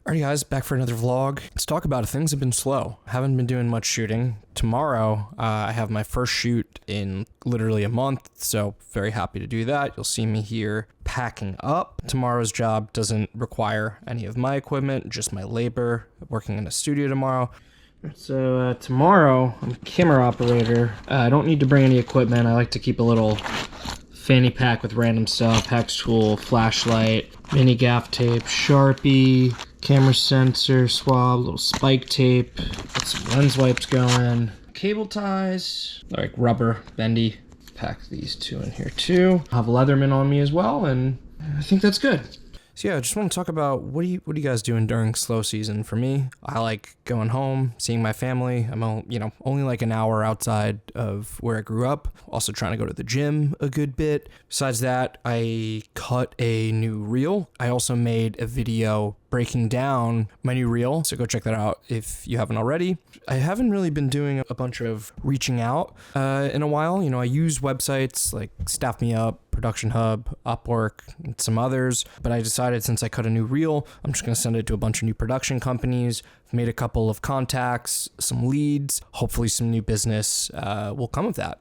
Alright guys, back for another vlog. Let's talk about it. Things have been slow. Haven't been doing much shooting. Tomorrow, I have my first shoot in literally a month, so very happy to do that. You'll see me here packing up. Tomorrow's job doesn't require any of my equipment, just my labor, working in a studio tomorrow. So tomorrow, I'm a camera operator. I don't need to bring any equipment. I like to keep a little fanny pack with random stuff, hex tool, flashlight, mini gaff tape, Sharpie, camera sensor, swab, little spike tape, got some lens wipes going, cable ties, like rubber, bendy. Pack these two in here too. I have a Leatherman on me as well, and I think that's good. So yeah, I just want to talk about what are you guys doing during slow season? For me, I like going home, seeing my family. I'm only like an hour outside of where I grew up. Also trying to go to the gym a good bit. Besides that, I cut a new reel. I also made a video breaking down my new reel, so go check that out if you haven't already. I haven't really been doing a bunch of reaching out in a while. I use websites like Staff Me Up, Production Hub, Upwork, and some others, but I decided since I cut a new reel, I'm just going to send it to a bunch of new production companies. I've made a couple of contacts, some leads, hopefully some new business will come of that.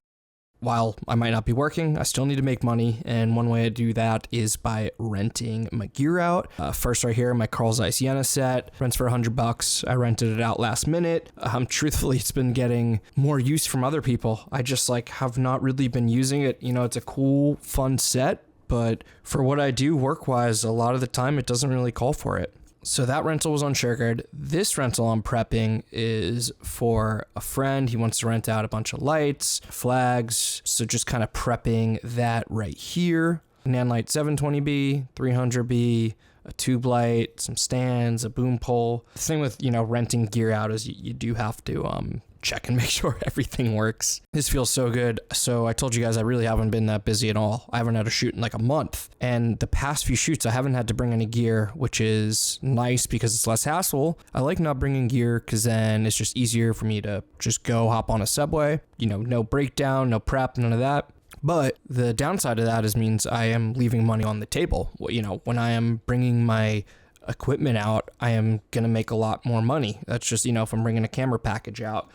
While I might not be working, I still need to make money, and one way I do that is by renting my gear out. First right here, my Carl Zeiss Sienna set, rents for $100. I rented it out last minute. Truthfully, it's been getting more use from other people. I just have not really been using it. It's a cool, fun set, but for what I do work-wise, a lot of the time it doesn't really call for it. So that rental was on Sugarcard. This rental I'm prepping is for a friend. He wants to rent out a bunch of lights, flags. So just kind of prepping that right here. Nanlite 720B, 300B, a tube light, some stands, a boom pole. The thing with, renting gear out is you do have to check and make sure everything works. This feels so good. So I told you guys I really haven't been that busy at all. I haven't had a shoot in like a month. And the past few shoots, I haven't had to bring any gear, which is nice because it's less hassle. I like not bringing gear because then it's just easier for me to just go hop on a subway. No breakdown, no prep, none of that. But the downside of that means I am leaving money on the table. When I am bringing my equipment out, I am going to make a lot more money. That's just, if I'm bringing a camera package out.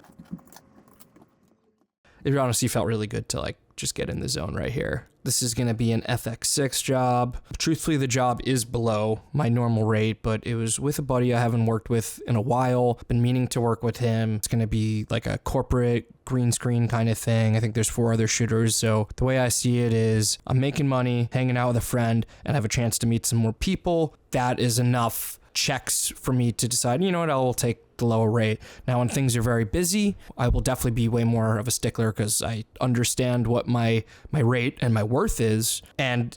It honestly felt really good to just get in the zone right here. This is going to be an FX6 job. Truthfully, the job is below my normal rate, but it was with a buddy I haven't worked with in a while. Been meaning to work with him. It's going to be like a corporate green screen kind of thing. I think there's 4 other shooters. So the way I see it is I'm making money, hanging out with a friend, and have a chance to meet some more people. That is enough checks for me to decide, I will take the lower rate. Now, when things are very busy, I will definitely be way more of a stickler because I understand what my rate and my worth is. And,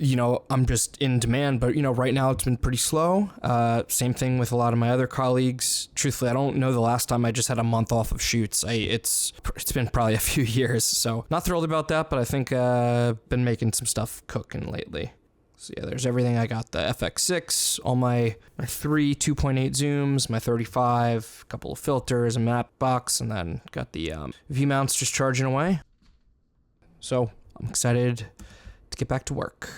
I'm just in demand. But, right now it's been pretty slow. Same thing with a lot of my other colleagues. Truthfully, I don't know the last time I just had a month off of shoots. It's been probably a few years. So not thrilled about that, but I think I've been making some stuff cooking lately. So yeah, there's everything. I got the FX6, all my 3 2.8 zooms, my 35, a couple of filters, a map box, and then got the V-mounts just charging away. So I'm excited to get back to work.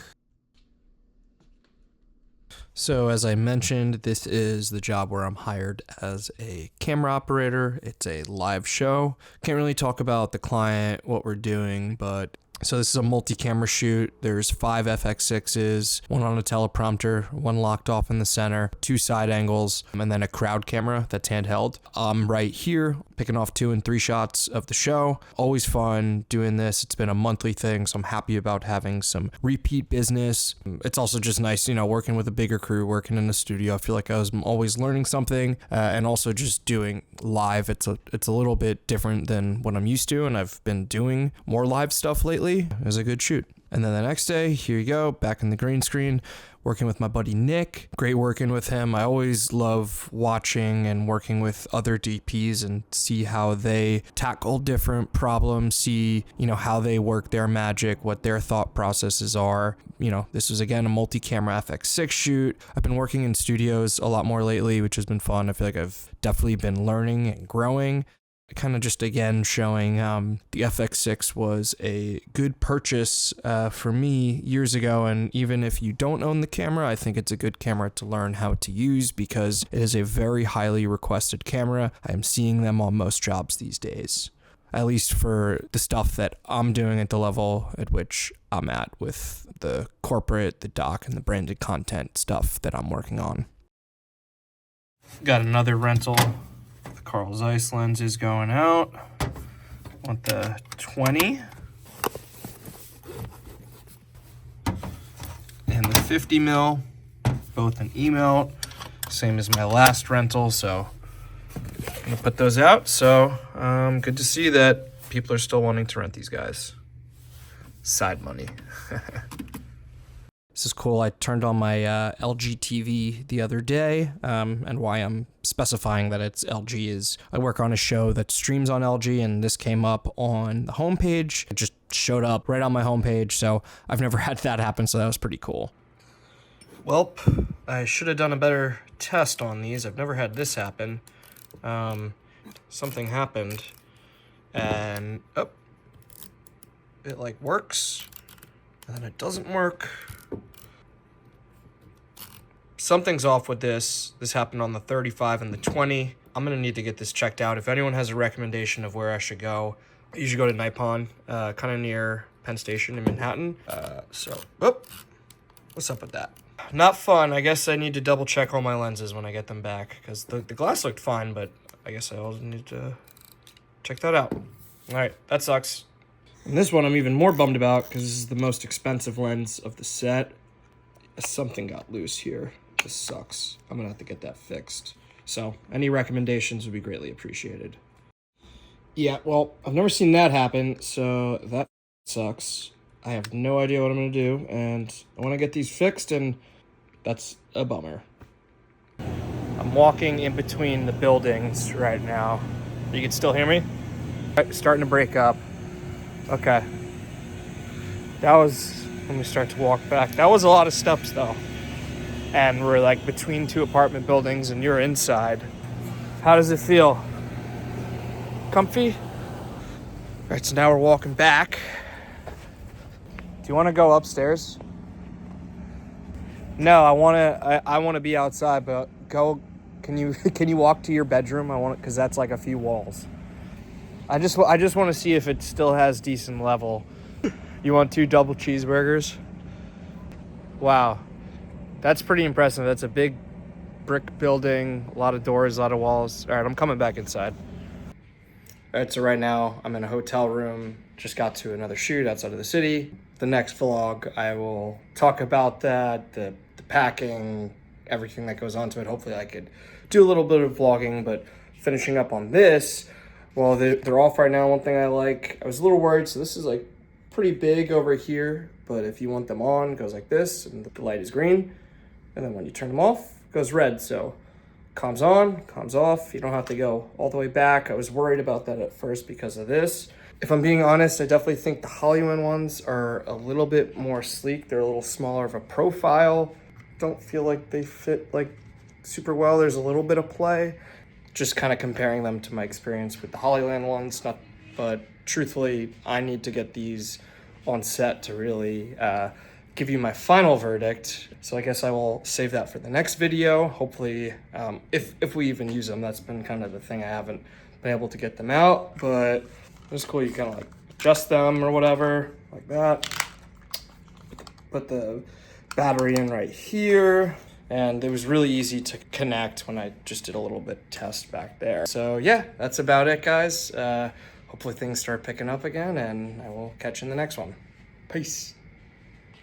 So as I mentioned, this is the job where I'm hired as a camera operator. It's a live show. Can't really talk about the client, what we're doing, but so this is a multi-camera shoot. There's 5 FX6s, 1 on a teleprompter, 1 locked off in the center, 2 side angles, and then a crowd camera that's handheld. I'm right here, picking off 2 and 3 shots of the show. Always fun doing this. It's been a monthly thing, so I'm happy about having some repeat business. It's also just nice, working with a bigger crew, working in the studio. I feel like I was always learning something, and also just doing live. It's a little bit different than what I'm used to, and I've been doing more live stuff lately. It was a good shoot. And then the next day, here you go, back in the green screen, working with my buddy Nick. Great working with him. I always love watching and working with other DPs and see how they tackle different problems, see, how they work their magic, what their thought processes are. This was, again, a multi-camera FX6 shoot. I've been working in studios a lot more lately, which has been fun. I feel like I've definitely been learning and growing. kind of just again showing the FX6 was a good purchase for me years ago, and even if you don't own the camera, I think it's a good camera to learn how to use because it is a very highly requested camera. I am seeing them on most jobs these days, at least for the stuff that I'm doing at the level at which I'm at with the corporate, the doc, and the branded content stuff that I'm working on. Got another rental. The Carl Zeiss lens is going out. Want the 20. And the 50 mil, both an E-mount, same as my last rental, so I'm gonna put those out. So good to see that people are still wanting to rent these guys. Side money. This is cool. I turned on my LG TV the other day, and why I'm specifying that it's LG is I work on a show that streams on LG, and this came up on the homepage. It just showed up right on my homepage, so I've never had that happen, so that was pretty cool. Well, I should have done a better test on these. I've never had this happen. Something happened, and it like works, and then it doesn't work. Something's off with this. This happened on the 35 and the 20. I'm gonna need to get this checked out. If anyone has a recommendation of where I should go, you should go to Nippon, kind of near Penn Station in Manhattan. What's up with that? Not fun. I guess I need to double check all my lenses when I get them back because the glass looked fine, but I guess I also need to check that out. All right, that sucks. And this one I'm even more bummed about because this is the most expensive lens of the set. Something got loose here. This sucks. I'm gonna have to get that fixed. So any recommendations would be greatly appreciated. Yeah, well, I've never seen that happen, so that sucks. I have no idea what I'm gonna do, and I wanna get these fixed, and that's a bummer. I'm walking in between the buildings right now. You can still hear me? Starting to break up. Okay. That was, let me start to walk back. That was a lot of steps though. And we're like between two apartment buildings and you're inside. How does it feel? Comfy? All right, so now we're walking back. Do you want to go upstairs? No, I want to be outside, but go. Can you walk to your bedroom? I want, because that's like a few walls. I just want to see if it still has decent level. You want 2 double cheeseburgers? Wow, that's pretty impressive. That's a big brick building, a lot of doors, a lot of walls. All right, I'm coming back inside. All right, so right now I'm in a hotel room. Just got to another shoot outside of the city. The next vlog, I will talk about that, the packing, everything that goes on to it. Hopefully I could do a little bit of vlogging, but finishing up on this, well, they're off right now. One thing I like, I was a little worried, so this is like pretty big over here, but if you want them on, it goes like this, and the light is green, and then when you turn them off, it goes red. So comms on, comms off. You don't have to go all the way back. I was worried about that at first because of this. If I'm being honest, I definitely think the Hollywood ones are a little bit more sleek. They're a little smaller of a profile. Don't feel like they fit like super well. There's a little bit of play. Just kind of comparing them to my experience with the Hollyland ones. But truthfully, I need to get these on set to really give you my final verdict. So I guess I will save that for the next video. Hopefully, if we even use them, that's been kind of the thing. I haven't been able to get them out, but it's cool. You kind of like adjust them or whatever, like that. Put the battery in right here. And it was really easy to connect when I just did a little bit test back there. So yeah, that's about it, guys. Hopefully things start picking up again, and I will catch you in the next one. Peace.